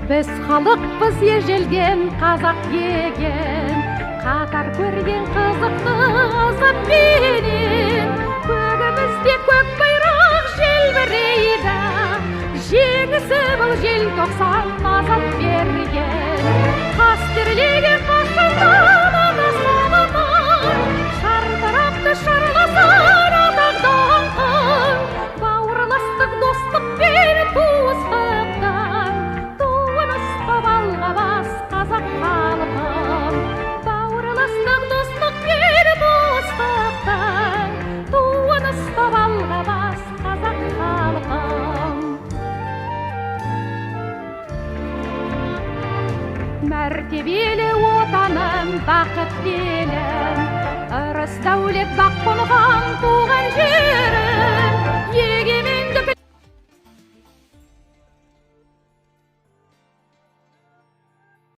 Біз халықпыз ежелден қазақ еген, қатар көрген қызықты азаппенен. Көгімізде көк байрақ желбірейді, жеңісі бұл желтоқсан азат берген. Қастерлеген қашырдан ана саламай, шартарапты шарласар атақ даңқын. Бауырластық достық пен туыстықтан, туын ұстап алғабас қазақ халқым. Бауырластық достық пен туыстықтан, туын ұстап алғабас қазақ халқым. Мәртебелі отаным, бақытты елім, ырыс дәулет бақ қонған туған жерім, егемен